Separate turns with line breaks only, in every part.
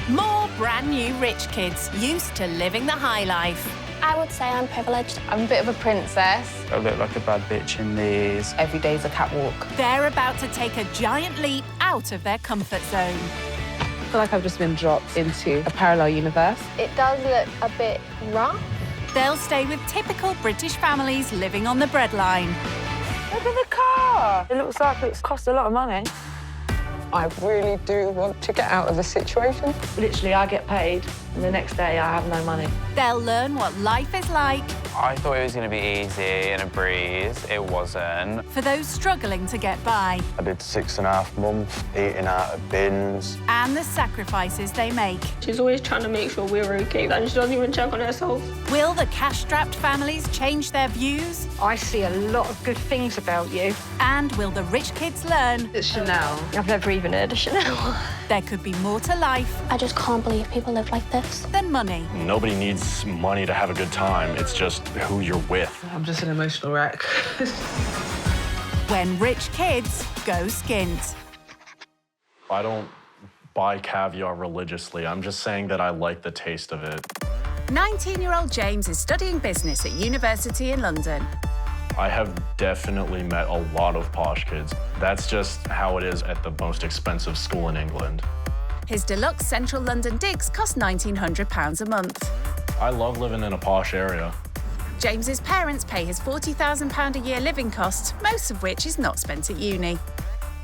More brand new rich kids used to living the high life.
I would say I'm privileged.
I'm a bit of a princess.
I look like a bad bitch in these.
Every day's a catwalk.
They're about to take a giant leap out of their comfort zone.
I feel like I've just been dropped into a parallel universe.
It does look a bit rough.
They'll stay with typical British families living on the breadline.
Look at the car. It looks like it's cost a lot of money.
I really do want to get out of the situation.
Literally, I get paid, and the next day I have no money.
They'll learn what life is like.
I thought it was going to be easy and a breeze. It wasn't.
For those struggling to get by.
I did 6.5 months eating out of bins.
And the sacrifices they make.
She's always trying to make sure we're okay, and she doesn't even check on herself.
Will the cash-strapped families change their views?
I see a lot of good things about you.
And will the rich kids learn?
It's Chanel.
I've never even heard of Chanel.
There could be more to life
I just can't believe people live like this.
than money.
Nobody needs money to have a good time. It's just who you're with.
I'm just an emotional wreck.
When rich kids go skint.
I don't buy caviar religiously. I'm just saying that I like the taste of it.
19-year-old James is studying business at university in London.
I have definitely met a lot of posh kids. That's just how it is at the most expensive school in England.
His deluxe central London digs cost £1,900 a month.
I love living in a posh area.
James's parents pay his £40,000 a year living costs, most of which is not spent at uni.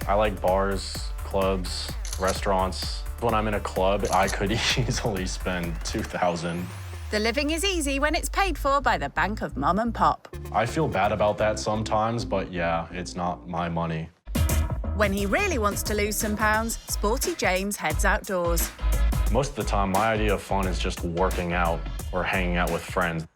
I like bars, clubs, restaurants. When I'm in a club, I could easily spend $2,000.
The living is easy when it's paid for by the bank of mum and pop.
I feel bad about that sometimes, but yeah, it's not my money.
When he really wants to lose some pounds, sporty James heads outdoors.
Most of the time, my idea of fun is just working out or hanging out with friends.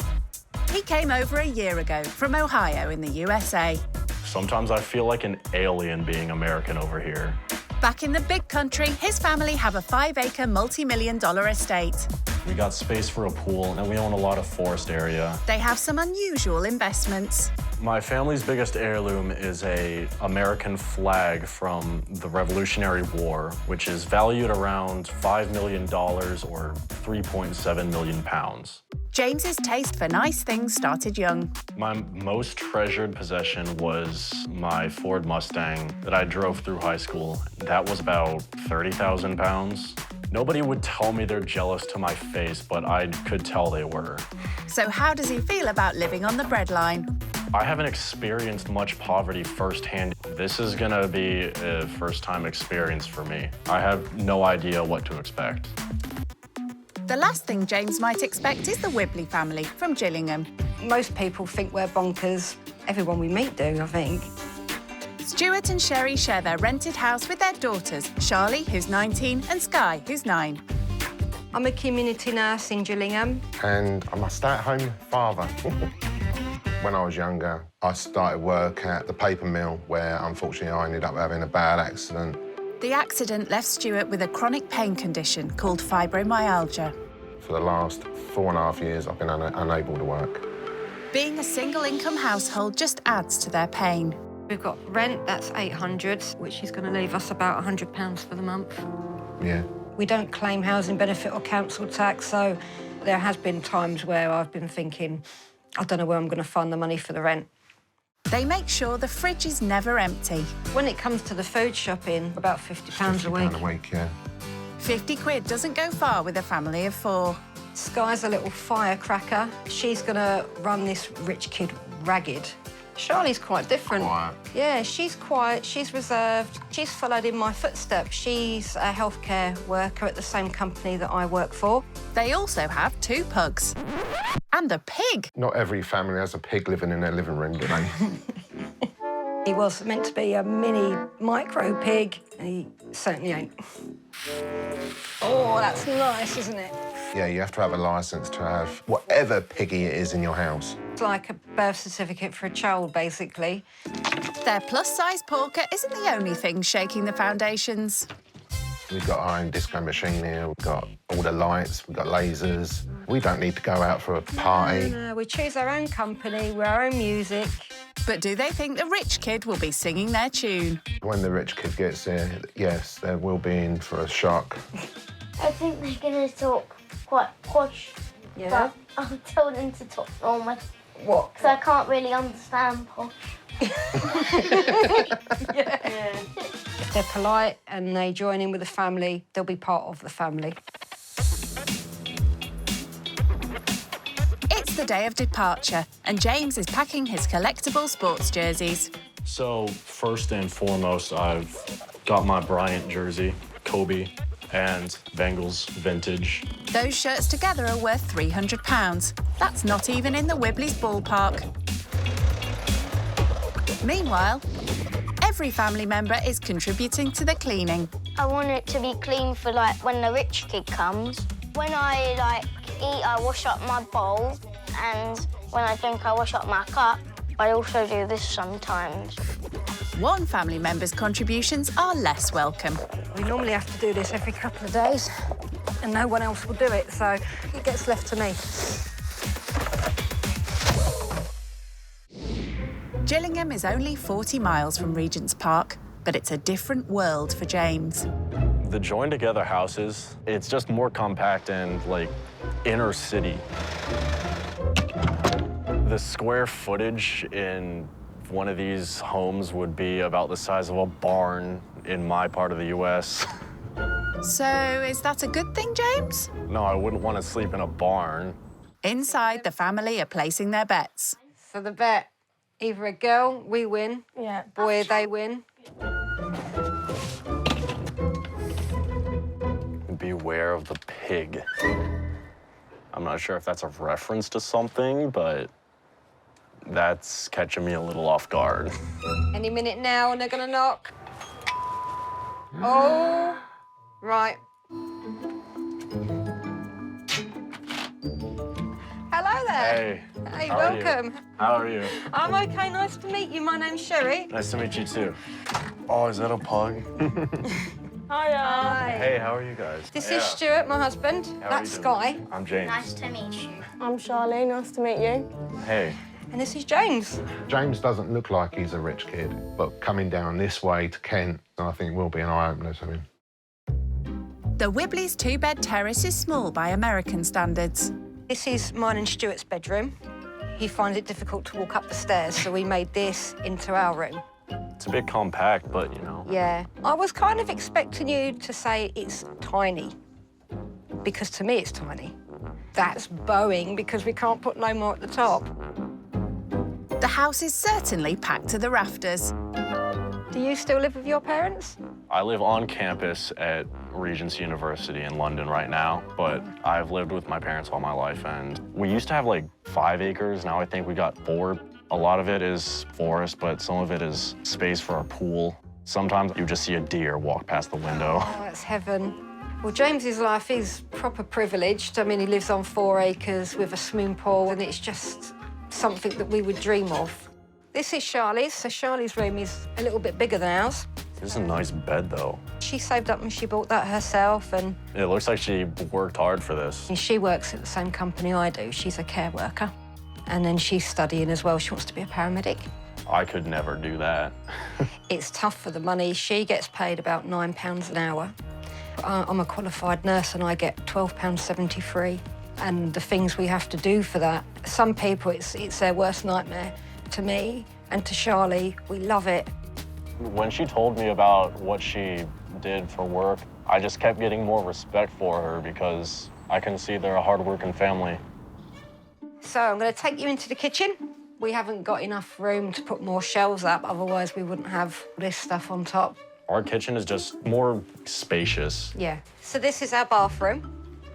He came over a year ago from Ohio in the USA.
Sometimes I feel like an alien being American over here.
Back in the big country, his family have a 5-acre multi-million-dollar estate.
We got space for a pool, and we own a lot of forest area.
They have some unusual investments.
My family's biggest heirloom is an American flag from the Revolutionary War, which is valued around $5 million or 3.7 million pounds.
James's taste for nice things started young.
My most treasured possession was my Ford Mustang that I drove through high school. That was about 30,000 pounds. Nobody would tell me they're jealous to my face, but I could tell they were.
So how does he feel about living on the breadline?
I haven't experienced much poverty firsthand. This is gonna be a first-time experience for me. I have no idea what to expect.
The last thing James might expect is the Wibbly family from Gillingham.
Most people think we're bonkers. Everyone we meet do, I think.
Stuart and Sherry share their rented house with their daughters, Charlie, who's 19, and Sky, who's 9.
I'm a community nurse in Gillingham.
And I'm a stay-at-home father. When I was younger, I started work at the paper mill where, unfortunately, I ended up having a bad accident.
The accident left Stuart with a chronic pain condition called fibromyalgia.
For the last 4.5 years, I've been unable to work.
Being a single-income household just adds to their pain.
We've got rent, that's 800, which is going to leave us about £100 for the month.
Yeah.
We don't claim housing benefit or council tax, so there has been times where I've been thinking, I don't know where I'm going to find the money for the rent.
They make sure the fridge is never empty.
When it comes to the food shopping, about £50 a week.
£50 a week, yeah.
50 quid doesn't go far with a family of 4.
Sky's a little firecracker. She's going to run this rich kid ragged. Charlie's quite different.
Quiet.
Yeah, she's quiet, she's reserved. She's followed in my footsteps. She's a healthcare worker at the same company that I work for.
They also have 2 pugs. And a pig.
Not every family has a pig living in their living room, do they?
He was meant to be a mini micro pig, and he certainly ain't. Oh, that's nice, isn't it?
Yeah, you have to have a licence to have whatever piggy it is in your house.
It's like a birth certificate for a child, basically.
Their plus-size porker isn't the only thing shaking the foundations.
We've got our own disco machine here. We've got all the lights. We've got lasers. We don't need to go out for a party.
No, we choose our own company, we're our own music.
But do they think the rich kid will be singing their tune?
When the rich kid gets here, yes, they will be in for a shock.
I think they're going to talk quite posh.
Yeah?
But I'll tell them to talk normal.
What?
Because I can't really understand posh.
Yeah. If they're polite and they join in with the family, they'll be part of the family.
It's the day of departure, and James is packing his collectible sports jerseys.
So first and foremost, I've got my Bryant jersey, Kobe, and Bengals vintage.
Those shirts together are worth £300. That's not even in the Wibbly's ballpark. Meanwhile, every family member is contributing to the cleaning.
I want it to be clean for, like, when the rich kid comes. When I, eat, I wash up my bowl, and when I drink, I wash up my cup. I also do this sometimes.
One family member's contributions are less welcome.
We normally have to do this every couple of days, and no one else will do it, so it gets left to me.
Gillingham is only 40 miles from Regent's Park, but it's a different world for James.
The joined together houses, it's just more compact and like inner city. The square footage in one of these homes would be about the size of a barn in my part of the US.
So is that a good thing, James?
No, I wouldn't want to sleep in a barn.
Inside, the family are placing their bets.
So the bet, either a girl, we win.
Yeah.
Boy, they win.
Beware of the pig. I'm not sure if that's a reference to something, but that's catching me a little off guard.
Any minute now, and they're gonna knock. Oh, right. Hello there.
Hey.
Hey,
how are you?
welcome.
How are you?
I'm okay, nice to meet you. My name's Sherry.
Nice to meet you too. Oh, is that a pug?
Hi.
Hey, how are you guys?
This is Stuart, my husband.
How are
That's
you doing?
Sky.
I'm James.
Nice to meet you.
I'm Charlie, nice to meet you.
Hey.
And this is James.
James doesn't look like he's a rich kid, but coming down this way to Kent, I think will be an eye-opener to him.
The Wibbly's two-bed terrace is small by American standards.
This is mine and Stuart's bedroom. He finds it difficult to walk up the stairs, so we made this into our room.
It's a bit compact, but you know.
Yeah. I was kind of expecting you to say it's tiny, because to me it's tiny. That's bowing because we can't put no more at the top.
The house is certainly packed to the rafters.
Do you still live with your parents?
I live on campus at Regent's University in London right now, but I've lived with my parents all my life, and we used to have like 5 acres. Now I think we got 4. A lot of it is forest, but some of it is space for a pool. Sometimes you just see a deer walk past the window.
Oh, that's heaven. Well, James's life is proper privileged. I mean, he lives on 4 acres with a swimming pool, and it's just something that we would dream of. This is Charlie's, so Charlie's room is a little bit bigger than ours.
This is a nice bed, though.
She saved up and she bought that herself, and
It looks like she worked hard for this.
she works at the same company I do. She's a care worker. And then she's studying as well. She wants to be a paramedic.
I could never do that.
It's tough for the money. She gets paid about £9 an hour. I'm a qualified nurse and I get £12.73. And the things we have to do for that, some people, it's their worst nightmare. To me and to Charlie, we love it.
When she told me about what she did for work, I just kept getting more respect for her because I can see they're a hard-working family.
So I'm going to take you into the kitchen. We haven't got enough room to put more shelves up, otherwise we wouldn't have this stuff on top.
Our kitchen is just more spacious.
Yeah. So this is our bathroom.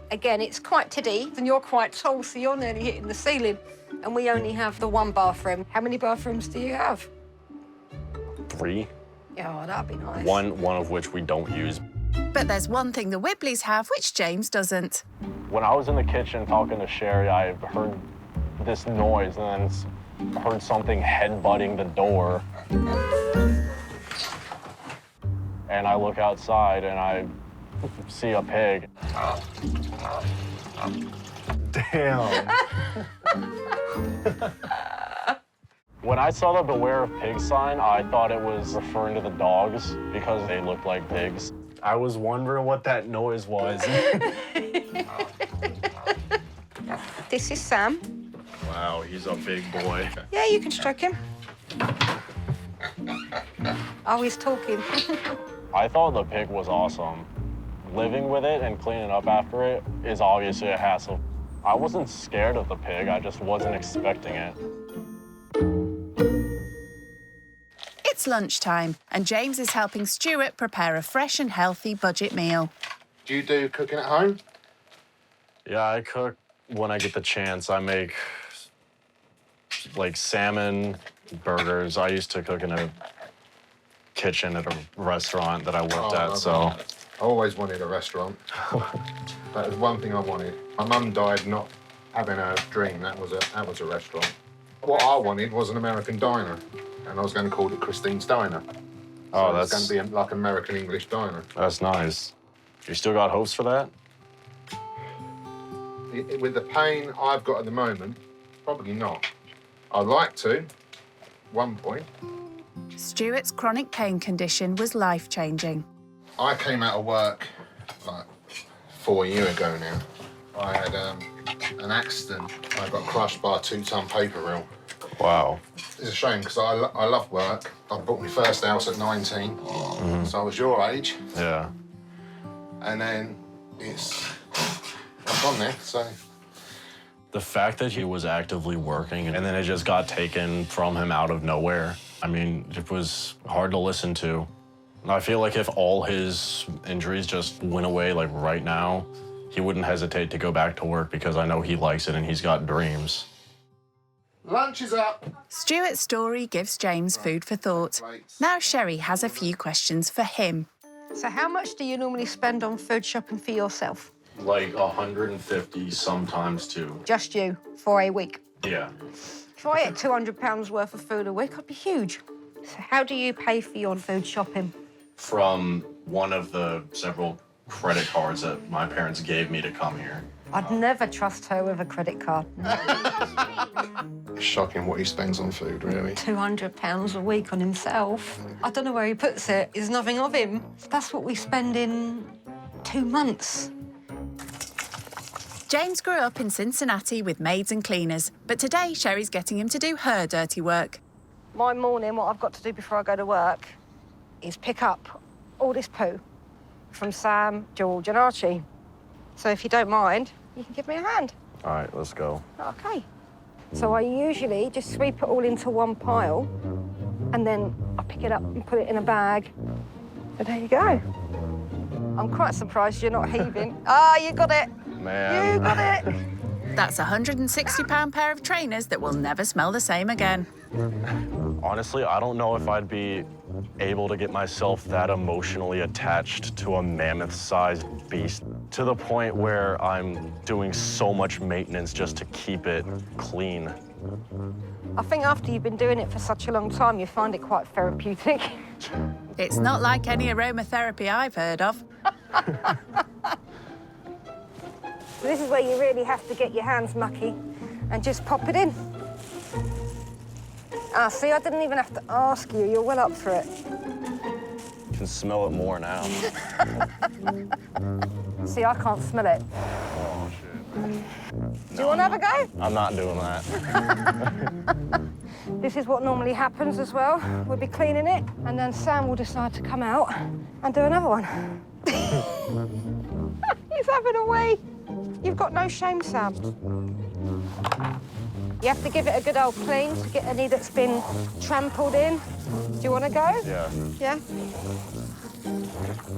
Again, it's quite tiddy, and you're quite tall, so you're nearly hitting the ceiling. And we only have the 1 bathroom. How many bathrooms do you have?
3.
Oh, that'd be nice.
One of which we don't use.
But there's one thing the Wibbleys have which James doesn't.
When I was in the kitchen talking to Sherry, I heard this noise and then heard something headbutting the door. And I look outside and I see a pig.
Damn.
When I saw the Beware of Pigs sign, I thought it was referring to the dogs because they looked like pigs. I was wondering what that noise was.
This is Sam.
Wow, he's a big boy.
Yeah, you can stroke him. Oh, he's talking.
I thought the pig was awesome. Living with it and cleaning up after it is obviously a hassle. I wasn't scared of the pig, I just wasn't expecting it.
It's lunchtime, and James is helping Stuart prepare a fresh and healthy budget meal.
Do you do cooking at home?
Yeah, I cook when I get the chance. I make, like, salmon, burgers. I used to cook in a kitchen at a restaurant that I worked at, so.
I always wanted a restaurant. That was one thing I wanted. My mum died not having a dream. That was a restaurant. What I wanted was an American diner, and I was going to call it Christine's Diner.
Oh,
so
that's
it's going to be like an American English diner.
That's nice. You still got hopes for that?
With the pain I've got at the moment, probably not. I'd like to, at one point.
Stuart's chronic pain condition was life-changing.
I came out of work like 4 years ago now. I had an accident. I got crushed by a 2-ton paper reel.
Wow.
It's a shame because I love work. I bought my first house at 19, so I was your age.
Yeah.
And then I'm on there, so.
The fact that he was actively working and then it just got taken from him out of nowhere, I mean, it was hard to listen to. I feel like if all his injuries just went away, like right now, he wouldn't hesitate to go back to work because I know he likes it and he's got dreams.
Lunch is up.
Stuart's story gives James food for thought. Now Sherry has a few questions for him.
So how much do you normally spend on food shopping for yourself?
Like 150, sometimes two.
Just you, for a week?
Yeah.
If I ate £200 worth of food a week, I'd be huge. So how do you pay for your food shopping?
From one of the several credit cards that my parents gave me to come here.
I'd never trust her with a credit card.
It's shocking what he spends on food, really.
£200 a week on himself. I don't know where he puts it. There's nothing of him. That's what we spend in 2 months.
James grew up in Cincinnati with maids and cleaners, but today Sherry's getting him to do her dirty work.
My morning, what I've got to do before I go to work is pick up all this poo from Sam, George and Archie. So if you don't mind, you can give me a hand.
All right, let's go.
OK. So I usually just sweep it all into one pile and then I pick it up and put it in a bag. And there you go. I'm quite surprised you're not heaving. Ah, you got it.
Man.
You got it.
That's a £160 pair of trainers that will never smell the same again.
Honestly, I don't know if I'd be able to get myself that emotionally attached to a mammoth-sized beast to the point where I'm doing so much maintenance just to keep it clean.
I think after you've been doing it for such a long time, you find it quite therapeutic.
It's not like any aromatherapy I've heard of.
This is where you really have to get your hands mucky and just pop it in. Ah, see, I didn't even have to ask you. You're well up for it.
You can smell it more now.
See, I can't smell it.
Oh, shit.
Do you want to have a go?
I'm not doing that.
This is what normally happens as well. We'll be cleaning it, and then Sam will decide to come out and do another one. He's having a wee. You've got no shame, Sam. You have to give it a good old clean to get any that's been trampled in. Do you want to go?
Yeah.
Yeah?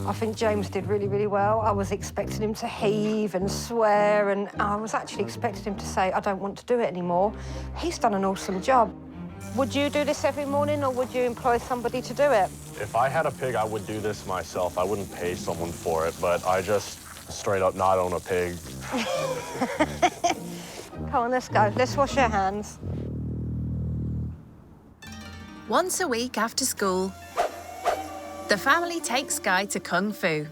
I think James did really, really well. I was expecting him to heave and swear, and I was actually expecting him to say, I don't want to do it anymore. He's done an awesome job. Would you do this every morning, or would you employ somebody to do it?
If I had a pig, I would do this myself. I wouldn't pay someone for it, but I just straight up not own a pig.
Come on, let's go. Let's wash our hands.
Once a week after school, the family takes Sky to Kung Fu.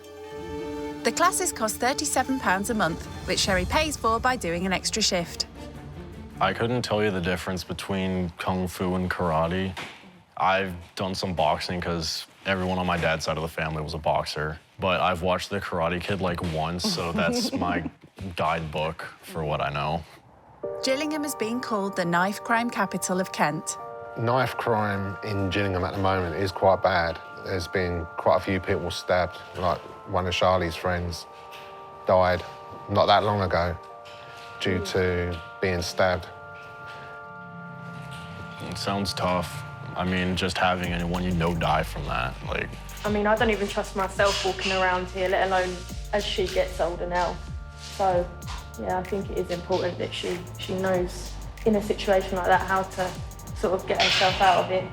The classes cost £37 a month, which Sherry pays for by doing an extra shift.
I couldn't tell you the difference between Kung Fu and karate. I've done some boxing because everyone on my dad's side of the family was a boxer. but I've watched The Karate Kid like once, so that's my guidebook for what I know.
Gillingham has been called the knife crime capital of Kent.
Knife crime in Gillingham at the moment is quite bad. There's been quite a few people stabbed, like one of Charlie's friends died not that long ago due to being stabbed.
It sounds tough. I mean, just having anyone you know die from that, like...
I mean, I don't even trust myself walking around here, let alone as she gets older now. So, yeah, I think it is important that she knows in a situation like that how to sort of get herself out of it.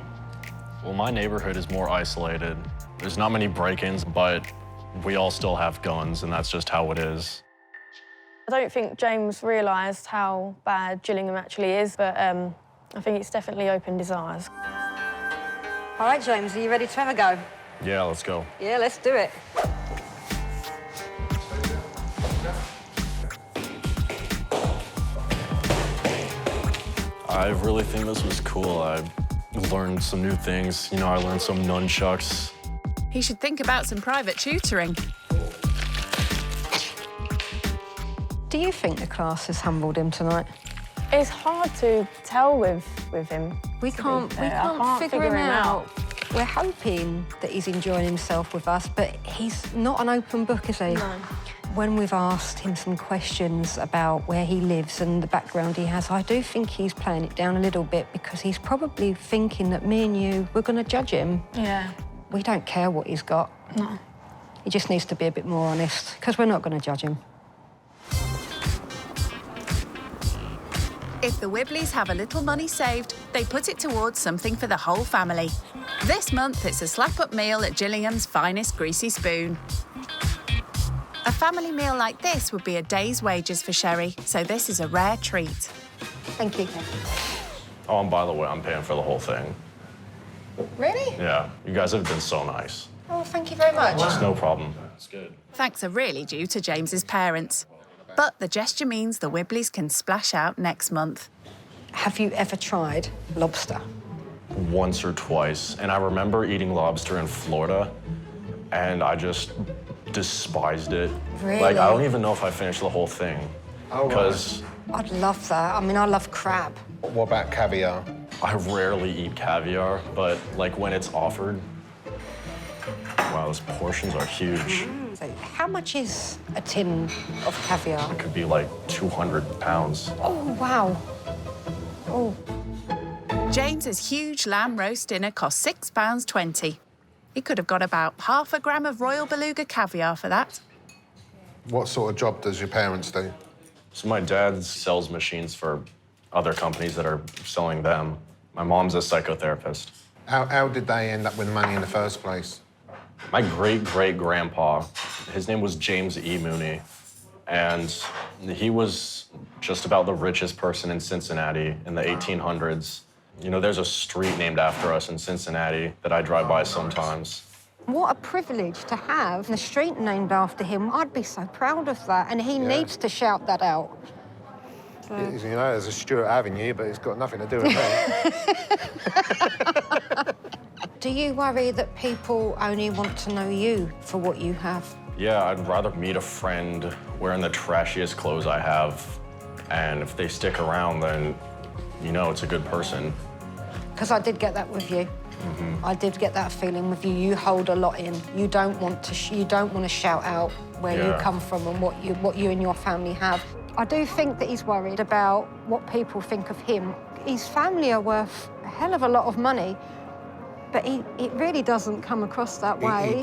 Well, my neighborhood is more isolated. There's not many break-ins, but we all still have guns, and that's just how it is.
I don't think James realised how bad Gillingham actually is, but I think it's definitely opened his eyes.
All right, James, are you ready to have a go?
Yeah, let's go.
Yeah, let's do it.
I really think this was cool. I learned some new things. You know, I learned some nunchucks.
He should think about some private tutoring.
Do you think the class has humbled him tonight?
It's hard to tell with him.
We can't figure him out. We're hoping that he's enjoying himself with us, but he's not an open book, is he?
No.
When we've asked him some questions about where he lives and the background he has, I do think he's playing it down a little bit because he's probably thinking that me and you, we're going to judge him.
Yeah.
We don't care what he's got.
No.
He just needs to be a bit more honest because we're not going to judge him.
If the Wibbleys have a little money saved, they put it towards something for the whole family. This month, it's a slap-up meal at Gillingham's finest greasy spoon. A family meal like this would be a day's wages for Sherry, so this is a rare treat.
Thank you.
Oh, and by the way, I'm paying for the whole thing.
Really?
Yeah, you guys have been so nice.
Oh, thank you very much.
It's no problem. It's good.
Thanks are really due to James's parents. But the gesture means the Wibbleys can splash out next month.
Have you ever tried lobster?
Once or twice, and I remember eating lobster in Florida, and I just despised it.
Really?
Like, I don't even know if I finished the whole thing.
Oh,
because
I'd love that. I mean, I love crab.
What about caviar?
I rarely eat caviar, but like when it's offered, wow, those portions are huge.
So how much is a tin of caviar?
It could be like 200 pounds.
Oh, wow. Oh.
James's huge lamb roast dinner cost £6.20. He could have got about half a gram of Royal Beluga caviar for that.
What sort of job does your parents do?
So my dad sells machines for other companies that are selling them. My mom's a psychotherapist.
How did they end up with money in the first place?
My great-great-grandpa, his name was James E. Mooney, and he was just about the richest person in Cincinnati in the 1800s. You know, there's a street named after us in Cincinnati that I drive by sometimes.
What a privilege to have a street named after him. I'd be so proud of that, and he needs to shout that out.
You know, there's a Stuart Avenue, but it's got nothing to do with me.
Do you worry that people only want to know you for what you have?
Yeah, I'd rather meet a friend wearing the trashiest clothes I have, and if they stick around, then, you know, it's a good person.
Because I did get that with you. I did get that feeling with you. You hold a lot in. You don't want to shout out where you come from and what you and your family have. I do think that he's worried about what people think of him. His family are worth a hell of a lot of money, but it really doesn't come across that way.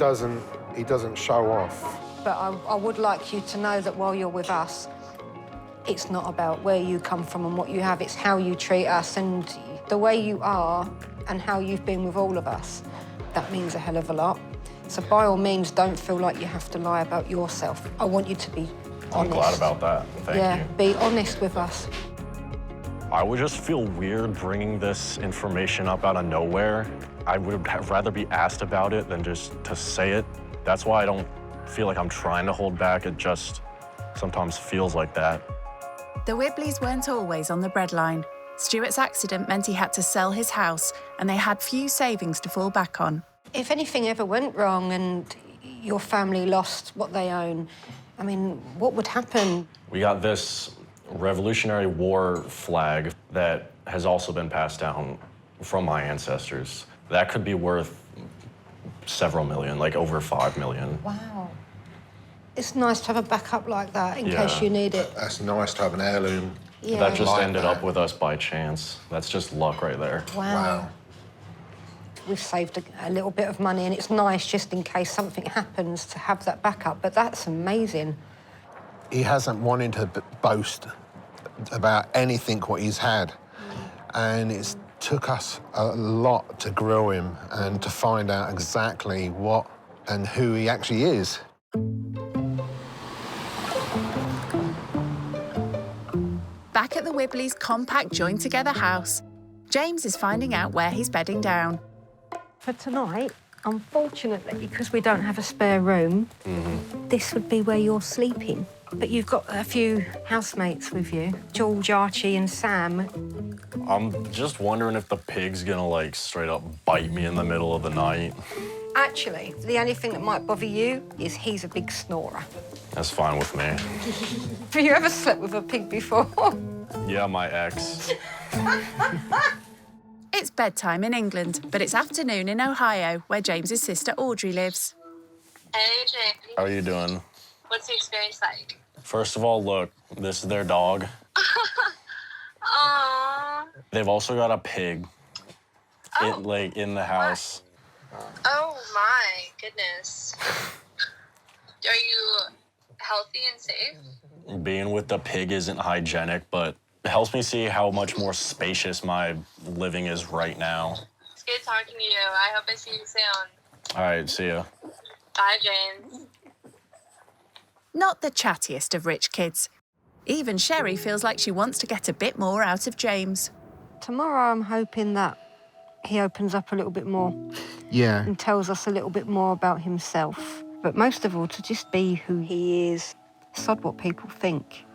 He doesn't show off.
But I would like you to know that while you're with us, it's not about where you come from and what you have. It's how you treat us and the way you are and how you've been with all of us. That means a hell of a lot. So by all means, don't feel like you have to lie about yourself. I want you to be honest.
I'm glad about that. Thank you.
Be honest with us.
I would just feel weird bringing this information up out of nowhere. I would rather be asked about it than just to say it. That's why I don't feel like I'm trying to hold back. It just sometimes feels like that.
The Wibbleys weren't always on the breadline. Stuart's accident meant he had to sell his house, and they had few savings to fall back on.
If anything ever went wrong and your family lost what they own, I mean, what would happen?
We got this Revolutionary War flag that has also been passed down from my ancestors. That could be worth several million, like over 5 million.
Wow. It's nice to have a backup like that in case you need it.
That's nice to have an heirloom.
Yeah.
That just
Like
ended
that.
up with us by chance. That's just luck right there.
Wow. We've saved a little bit of money, and it's nice just in case something happens to have that backup, but that's amazing.
He hasn't wanted to boast about anything what he's had. And it's took us a lot to grow him and to find out exactly what and who he actually is.
Back at the Wibbly's compact joined-together house, James is finding out where he's bedding down.
For tonight, unfortunately, because we don't have a spare room, this would be where you're sleeping. But you've got a few housemates with you, George, Archie and Sam.
I'm just wondering if the pig's gonna, like, straight up bite me in the middle of the night.
Actually, the only thing that might bother you is he's a big snorer.
That's fine with me.
Have you ever slept with a pig before?
Yeah, my ex.
It's bedtime in England, but it's afternoon in Ohio, where James's sister Audrey lives.
Hey, Jake.
How are you doing?
What's the experience like?
First of all, look, this is their dog.
Aww.
They've also got a pig, in the house.
Oh, my goodness. Are you healthy and safe?
Being with the pig isn't hygienic, but it helps me see how much more spacious my living is right now.
It's good talking to you. I hope I see you soon.
All right, see ya.
Bye, James.
Not the chattiest of rich kids. Even Sherry feels like she wants to get a bit more out of James.
Tomorrow, I'm hoping that he opens up a little bit more.
Yeah.
And tells us a little bit more about himself. But most of all, to just be who he is. Sod what people think.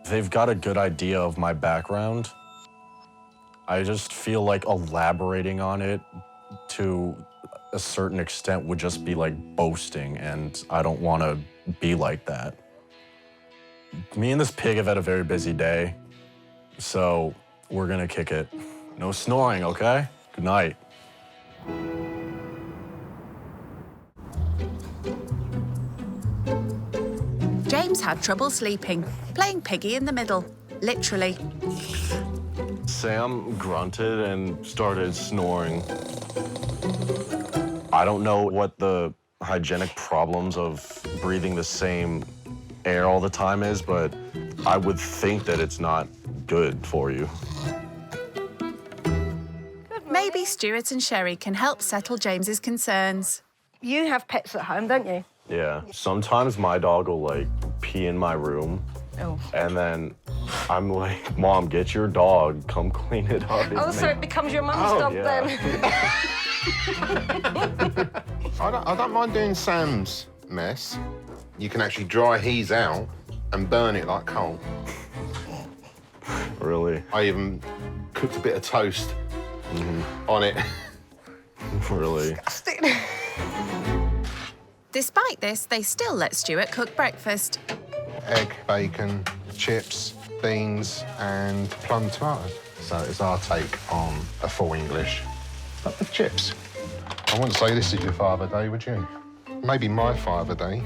They've got a good idea of my background. I just feel like elaborating on it to a certain extent would just be like boasting, and I don't want to be like that. Me and this pig have had a very busy day, so we're gonna kick it. No snoring, okay? Good night.
James had trouble sleeping, playing piggy in the middle, literally.
Sam grunted and started snoring. I don't know what the hygienic problems of breathing the same air all the time is, but I would think that it's not good for you.
Maybe Stuart and Sherry can help settle James's concerns.
You have pets at home, don't you?
Yeah. Sometimes my dog will, like, pee in my room.
Oh.
And then I'm like, Mom, get your dog. Come clean it up.
Oh, so it becomes your mum's dog then.
I don't mind doing Sam's mess. You can actually dry his out and burn it like coal.
Really?
I even cooked a bit of toast on it.
Really?
Despite this, they still let Stuart cook breakfast.
Egg, bacon, chips, beans, and plum tomato. So it's our take on a full English, but with chips. I wouldn't say this is your Father Day, would you? Maybe my Father Day.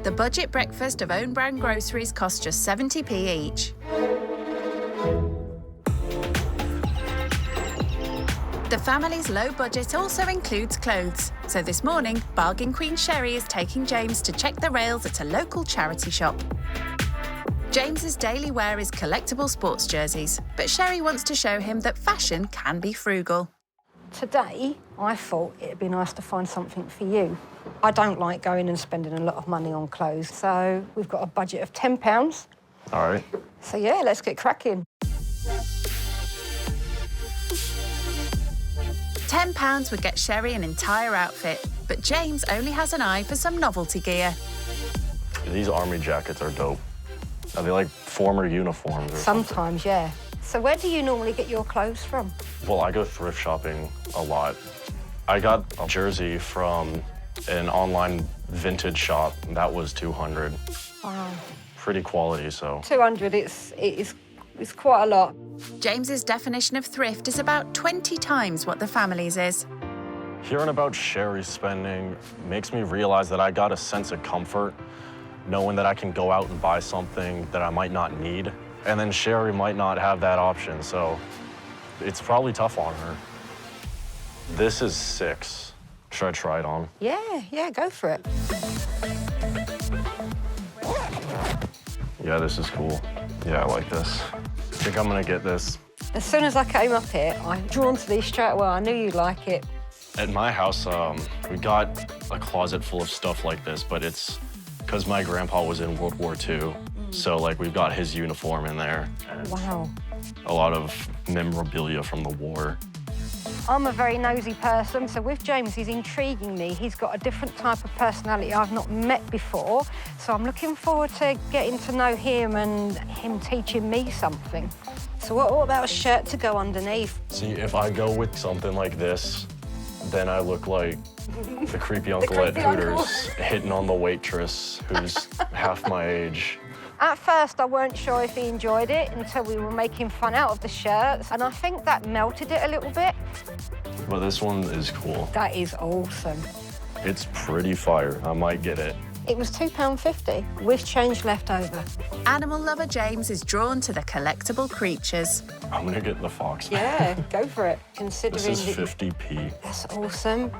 The budget breakfast of own brand groceries costs just 70p each. The family's low budget also includes clothes. So this morning, Bargain Queen Sherry is taking James to check the rails at a local charity shop. James's daily wear is collectible sports jerseys, but Sherry wants to show him that fashion can be frugal.
Today, I thought it'd be nice to find something for you. I don't like going and spending a lot of money on clothes, so we've got a budget of £10.
All right.
So yeah, let's get cracking.
£10 would get Sherry an entire outfit, but James only has an eye for some novelty gear.
These army jackets are dope. Are they like former uniforms or
Sometimes, yeah. So where do you normally get your clothes from?
Well, I go thrift shopping a lot. I got a jersey from an online vintage shop. That was $200.
Wow.
Pretty quality, so.
200, it's quite a lot.
James's definition of thrift is about 20 times what the family's is.
Hearing about Sherry's spending makes me realize that I got a sense of comfort knowing that I can go out and buy something that I might not need. And then Sherry might not have that option, so it's probably tough on her. This is 6. Should I try it on?
Yeah, go for it.
Yeah, this is cool. Yeah, I like this. I think I'm gonna get this.
As soon as I came up here, I'm drawn to these straight away. I knew you'd like it.
At my house, we got a closet full of stuff like this, but it's because my grandpa was in World War II. So, like, we've got his uniform in there. And
wow.
A lot of memorabilia from the war.
I'm a very nosy person, so with James, he's intriguing me. He's got a different type of personality I've not met before, so I'm looking forward to getting to know him and him teaching me something. So what about a shirt to go underneath?
See, if I go with something like this, then I look like the creepy uncle at Hooters hitting on the waitress who's half my age.
At first, I weren't sure if he enjoyed it until we were making fun out of the shirts, and I think that melted it a little bit.
But this one is cool.
That is awesome.
It's pretty fire. I might get it.
It was £2.50 with change left over.
Animal lover James is drawn to the collectible creatures.
I'm gonna get the fox.
Yeah, go for it. Considering
this is 50p.
That's awesome.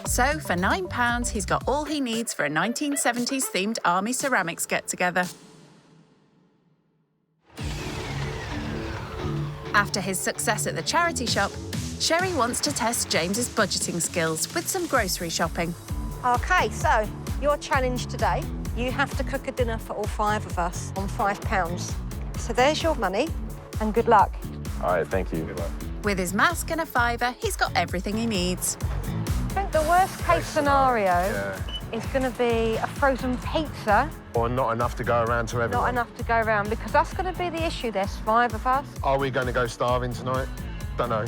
So for £9, he's got all he needs for a 1970s themed army ceramics get-together. After his success at the charity shop, Sherry wants to test James's budgeting skills with some grocery shopping.
OK, so your challenge today, you have to cook a dinner for all 5 of us on £5. So there's your money, and good luck.
All right, thank you. Good luck.
With his mask and a fiver, he's got everything he needs.
I think the worst-case scenario is going to be a frozen pizza.
Or not enough to go around to everyone.
Not enough to go around, because that's going to be the issue. There's 5 of us.
Are we going to go starving tonight? Don't know.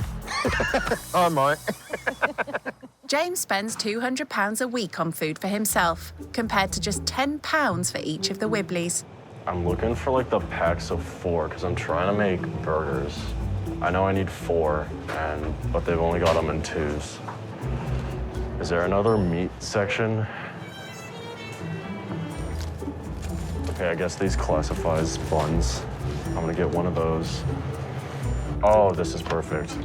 I might.
James spends £200 a week on food for himself, compared to just £10 for each of the Wibbleys.
I'm looking for, like, the packs of 4, because I'm trying to make burgers. I know I need 4, but they've only got them in 2s. Is there another meat section? Okay, I guess these classifies buns. I'm gonna get one of those. Oh, this is perfect.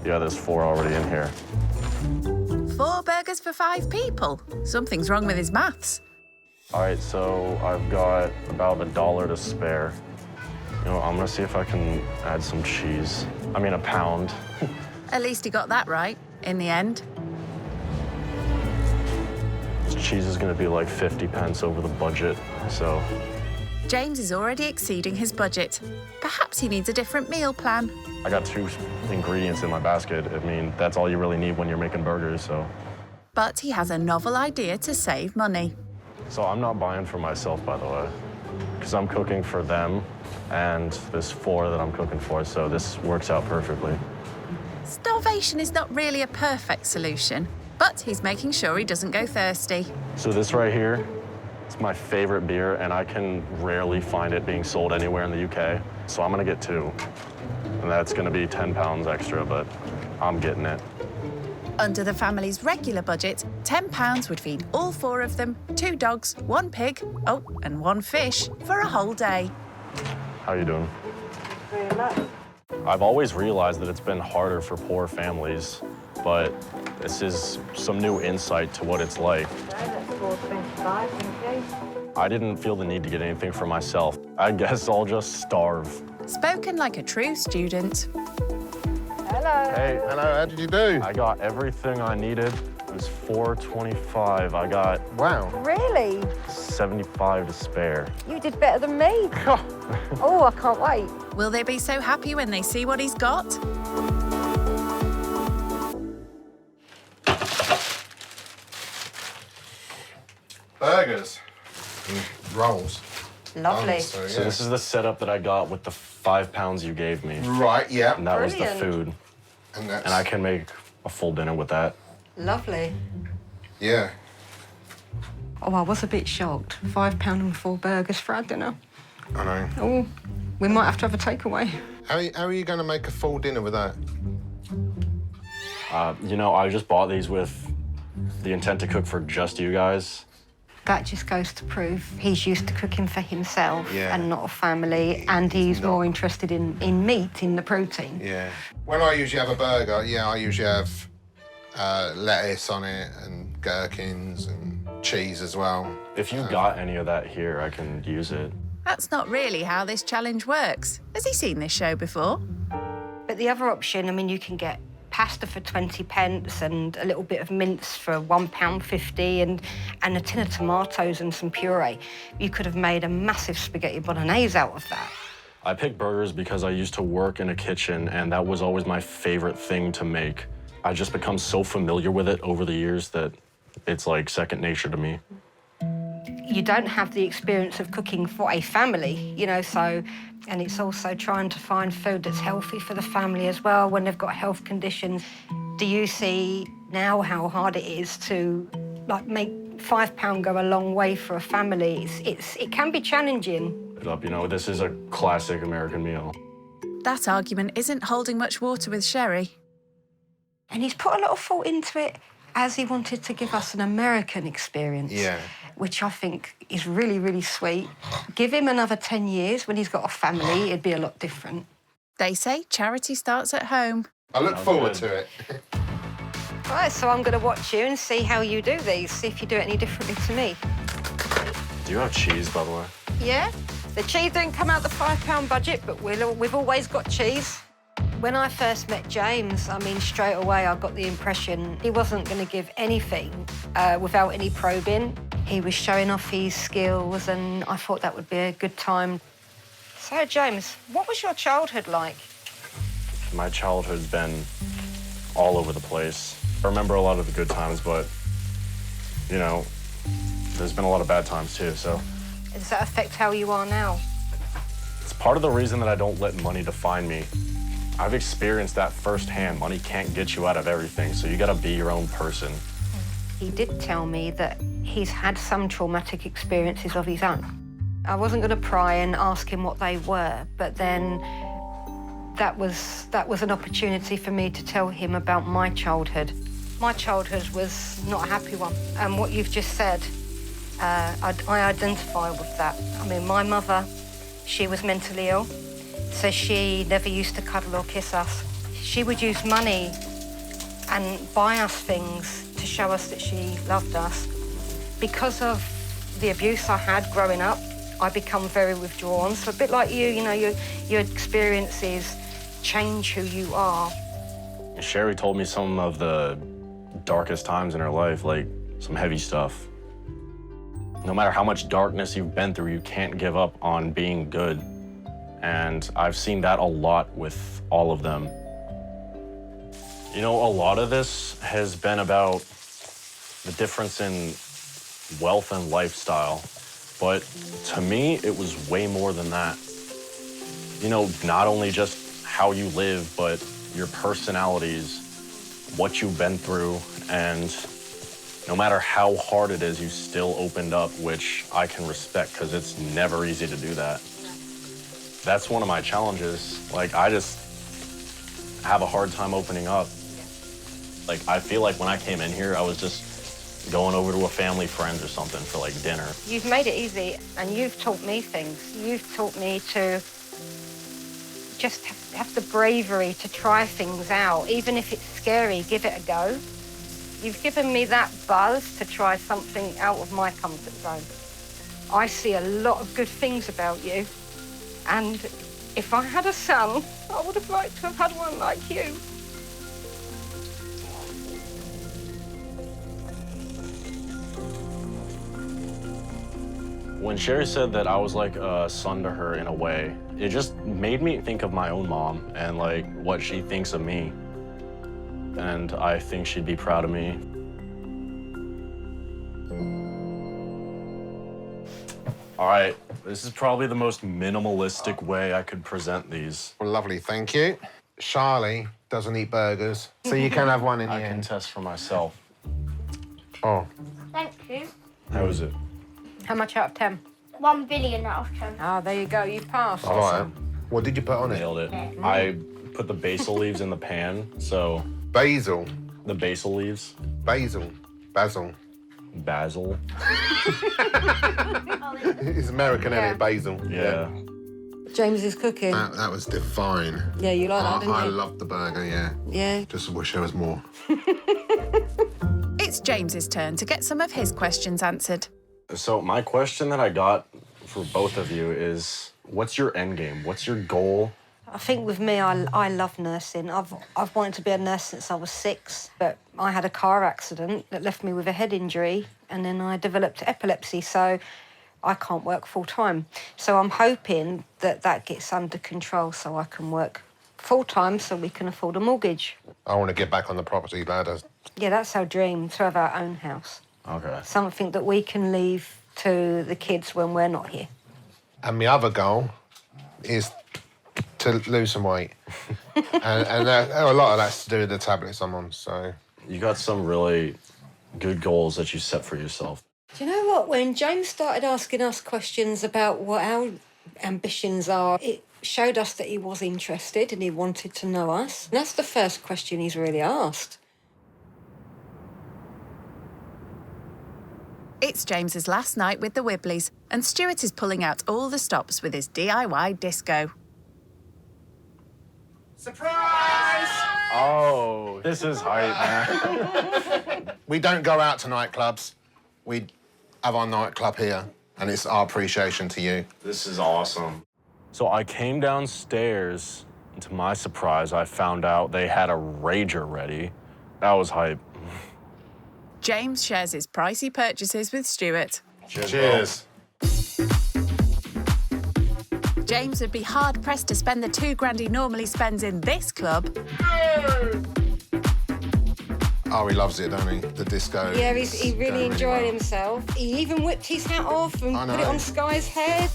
Yeah, there's 4 already in here.
4 burgers for 5 people? Something's wrong with his maths.
All right, so I've got about $1 to spare. You know, I'm gonna see if I can add some cheese. I mean, a pound.
At least he got that right, in the end.
Cheese is gonna be like 50 pence over the budget, so.
James is already exceeding his budget. Perhaps he needs a different meal plan.
I got 2 ingredients in my basket. I mean, that's all you really need when you're making burgers, so.
But he has a novel idea to save money.
So I'm not buying for myself, by the way, because I'm cooking for them, and there's 4 that I'm cooking for, so this works out perfectly.
Starvation is not really a perfect solution, but he's making sure he doesn't go thirsty.
So this right here, it's my favorite beer, and I can rarely find it being sold anywhere in the UK, so I'm gonna get 2. And that's gonna be £10 extra, but I'm getting it.
Under the family's regular budget, £10 would feed all 4 of them, 2 dogs, 1 pig, oh, and 1 fish for a whole day.
How you doing? I've always realized that it's been harder for poor families, but this is some new insight to what it's like. I didn't feel the need to get anything for myself. I guess I'll just starve.
Spoken like a true student.
Hello.
Hey, hello, how did you do?
I got everything I needed. It was $4.25. I got,
wow,
Really?
$75 to spare.
You did better than me. Oh, I can't wait.
Will they be so happy when they see what he's got?
burgers and rolls.
Lovely.
So
So this is the setup that I got with the 5 pounds you gave me.
Right, yeah.
And that was the
Brilliant.
food.
And that's...
And I can make a full dinner with that.
Lovely.
Yeah.
Oh, I was a bit shocked. £5 and 4 burgers for our dinner.
I know.
Oh, we might have to have a takeaway.
How are you going to make a full dinner with that?
You know, I just bought these with the intent to cook for just you guys.
That just goes to prove he's used to cooking for himself
Yeah.
and not a family, and he's more interested in meat, in the protein.
Yeah. When I usually have a burger, I usually have lettuce on it and gherkins and cheese as well.
If you got any of that here, I can use it.
That's not really how this challenge works. Has he seen this show before?
But the other option, I mean, you can get pasta for 20 pence and a little bit of mince for £1.50 and a tin of tomatoes and some puree. You could have made a massive spaghetti bolognese out of that.
I picked burgers because I used to work in a kitchen, and that was always my favorite thing to make. I just become so familiar with it over the years that it's like second nature to me.
You don't have the experience of cooking for a family, you know, so, and it's also trying to find food that's healthy for the family as well when they've got health conditions. Do you see now how hard it is to, like, make £5 go a long way for a family? It can be challenging.
You know, this is a classic American meal.
That argument isn't holding much water with Sherry.
And he's put a lot of thought into it as he wanted to give us an American experience.
Yeah.
Which I think is really, really sweet. Give him another 10 years when he's got a family, it'd be a lot different.
They say charity starts at home.
I look forward to it.
Right, so I'm going to watch you and see how you do these, see if you do it any differently to me.
Do you have cheese, by the way?
Yeah? The cheese didn't come out the £5 budget, but we've always got cheese. When I first met James, I mean, straight away I got the impression he wasn't going to give anything without any probing. He was showing off his skills, and I thought that would be a good time. So, James, what was your childhood like?
My childhood's been all over the place. I remember a lot of the good times, but, you know, there's been a lot of bad times too, so.
Does that affect how you are now?
It's part of the reason that I don't let money define me. I've experienced that firsthand. Money can't get you out of everything, so you gotta be your own person.
He did tell me that he's had some traumatic experiences of his own. I wasn't going to pry and ask him what they were, but then that was an opportunity for me to tell him about my childhood. My childhood was not a happy one, and what you've just said, I identify with that. I mean, my mother, she was mentally ill, so she never used to cuddle or kiss us. She would use money and buy us things to show us that she loved us. Because of the abuse I had growing up, I become very withdrawn. So a bit like you know, your experiences change who you are.
Sherry told me some of the darkest times in her life, like some heavy stuff. No matter how much darkness you've been through, you can't give up on being good. And I've seen that a lot with all of them. You know, a lot of this has been about the difference in wealth and lifestyle. But to me, it was way more than that. You know, not only just how you live, but your personalities, what you've been through, and no matter how hard it is, you still opened up, which I can respect because it's never easy to do that. That's one of my challenges. Like, I just have a hard time opening up. Like, I feel like when I came in here, I was just going over to a family friend or something for, like, dinner.
You've made it easy, and you've taught me things. You've taught me to just have the bravery to try things out. Even if it's scary, give it a go. You've given me that buzz to try something out of my comfort zone. I see a lot of good things about you, and if I had a son, I would have liked to have had one like you.
When Sherry said that I was like a son to her in a way, it just made me think of my own mom and like what she thinks of me. And I think she'd be proud of me. All right, this is probably the most minimalistic way I could present these.
Well, lovely, thank you. Charlie doesn't eat burgers, so you can have one in the
I can
end.
test for myself.
Oh.
Thank you.
How is it?
How much out of 10?
1 billion out of 10.
Oh, there you go. You passed.
I like it. What did you put on it?
Nailed it. I put the basil leaves in the pan, so...
Basil.
The basil leaves.
Basil. Basil.
Basil.
It's American, isn't it? Basil.
Yeah.
James is cooking.
That was divine.
Yeah, you like that, didn't
I
you?
loved the burger, yeah.
Yeah.
Just wish there was more.
It's James's turn to get some of his questions answered.
So my question that I got for both of you is, what's your end game? What's your goal?
I think with me, I love nursing. I've wanted to be a nurse since I was 6, but I had a car accident that left me with a head injury, and then I developed epilepsy, so I can't work full-time. So I'm hoping that that gets under control so I can work full-time so we can afford a mortgage.
I want to get back on the property ladder.
Yeah, that's our dream, to have our own house.
Okay.
Something that we can leave to the kids when we're not here.
And my other goal is to lose some weight. and a lot of that's to do with the tablets I'm on, so...
You got some really good goals that you set for yourself.
Do you know what? When James started asking us questions about what our ambitions are, it showed us that he was interested and he wanted to know us. And that's the first question he's really asked.
It's James's last night with the Wibbleys, and Stuart is pulling out all the stops with his DIY disco.
Surprise!
Oh, this is hype, man.
We don't go out to nightclubs. We have our nightclub here, and it's our appreciation to you.
This is awesome. So I came downstairs, and to my surprise, I found out they had a Rager ready. That was hype.
James shares his pricey purchases with Stuart.
Cheers.
James would be hard-pressed to spend the £2,000 he normally spends in this club.
Oh, he loves it, doesn't he? The disco.
Yeah, he really enjoyed himself. He even whipped his hat off and put it on Sky's head.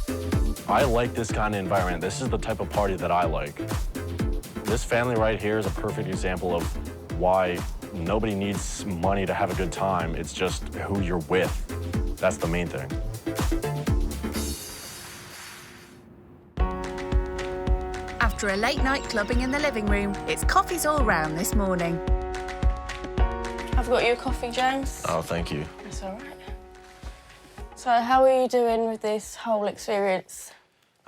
I like this kind of environment. This is the type of party that I like. This family right here is a perfect example of why nobody needs money to have a good time. It's just who you're with. That's the main thing.
After a late night clubbing in the living room, it's coffees all round this morning.
I've got you a coffee, James.
Oh, thank you.
That's all right. So how are you doing with this whole experience?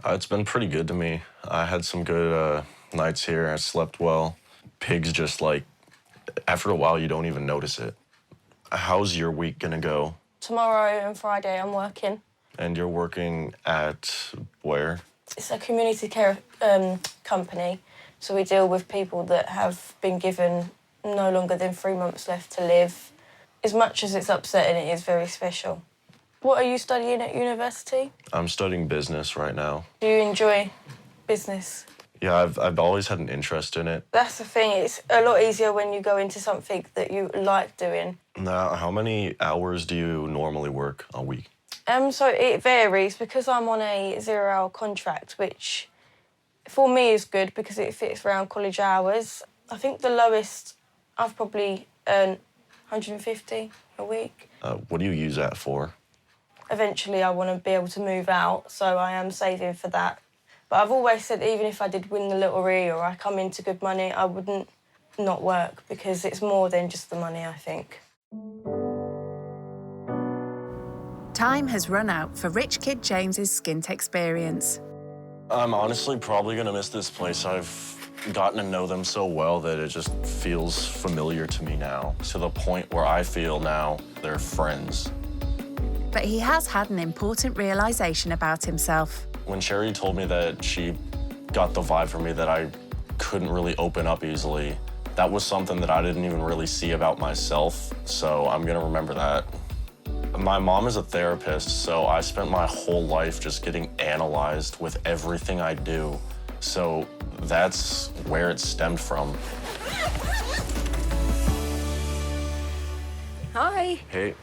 It's been pretty good to me. I had some good nights here. I slept well. Pigs just like, after a while, you don't even notice it. How's your week gonna go?
Tomorrow and Friday I'm working.
And you're working at where?
It's a community care company, so we deal with people that have been given no longer than 3 months left to live. As much as it's upsetting, it is very special. What are you studying at university?
I'm studying business right now.
Do you enjoy business?
Yeah, I've always had an interest in it.
That's the thing, it's a lot easier when you go into something that you like doing.
Now, how many hours do you normally work a week?
So it varies because I'm on a 0-hour contract, which for me is good because it fits around college hours. I think the lowest I've probably earned 150 a week.
What do you use that for?
Eventually I want to be able to move out, so I am saving for that. But I've always said even if I did win the lottery or I come into good money, I wouldn't not work because it's more than just the money, I think.
Time has run out for Rich Kid James's skint experience.
I'm honestly probably gonna miss this place. I've gotten to know them so well that it just feels familiar to me now, to the point where I feel now they're friends.
But he has had an important realisation about himself.
When Sherry told me that she got the vibe from me that I couldn't really open up easily, that was something that I didn't even really see about myself, so I'm gonna remember that. My mom is a therapist, so I spent my whole life just getting analyzed with everything I do. So that's where it stemmed from.
Hi.
Hey.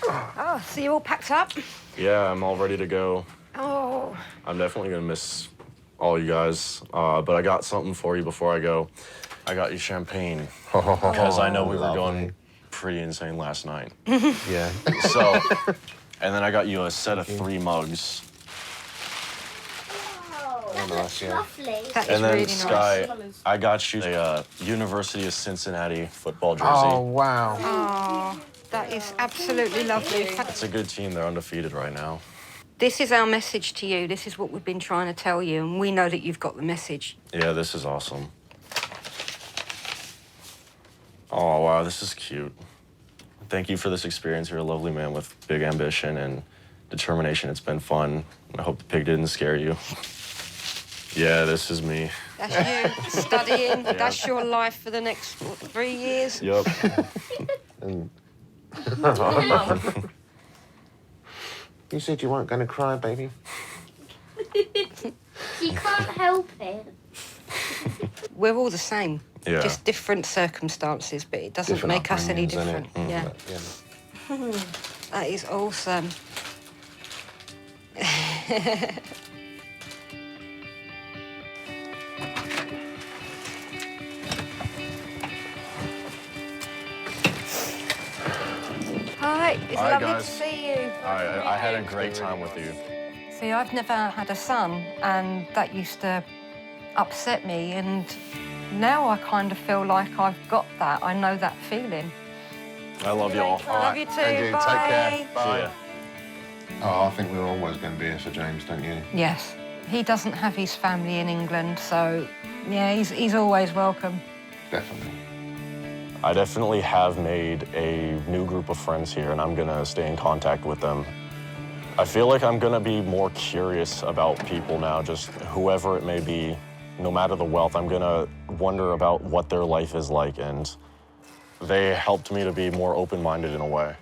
Oh, so you're all packed up?
Yeah, I'm all ready to go.
Oh.
I'm definitely gonna miss all you guys, but I got something for you before I go. I got you champagne, because I know we were going pretty insane last night.
Yeah.
So, and then I got you a set of 3 mugs.
Oh,
nice, yeah.
lovely.
That is
And then,
really
Sky,
nice.
I got you a University of Cincinnati football jersey.
Oh, wow.
Oh, that is absolutely lovely.
It's a good team. They're undefeated right now.
This is our message to you. This is what we've been trying to tell you, and we know that you've got the message.
Yeah, this is awesome. Oh, wow, this is cute. Thank you for this experience. You're a lovely man with big ambition and determination. It's been fun. I hope the pig didn't scare you. Yeah, this is me.
That's you studying.
Yeah.
That's your life for the next 3 years.
Yep.
And... You said you weren't going to cry, baby.
You can't help it.
We're all the same.
Yeah.
Just different circumstances, but it doesn't
Different
make us any
upbringings,
different.
innit?
Yeah.
Yeah.
That is awesome. Hi, it's
Hi,
lovely
guys.
to see you.
I had a great time with you.
See, I've never had a son, and that used to upset me, and now I kind of feel like I've got that. I know that feeling.
I love y'all.
Love you too.
Andrew,
Bye.
take care.
See
Bye.
ya.
Oh, I think we're always going to be here for James, don't you?
Yes. He doesn't have his family in England, so, yeah, he's always welcome.
Definitely.
I definitely have made a new group of friends here, and I'm gonna stay in contact with them. I feel like I'm gonna be more curious about people now, just whoever it may be, no matter the wealth. I'm gonna wonder about what their life is like, and they helped me to be more open-minded in a way.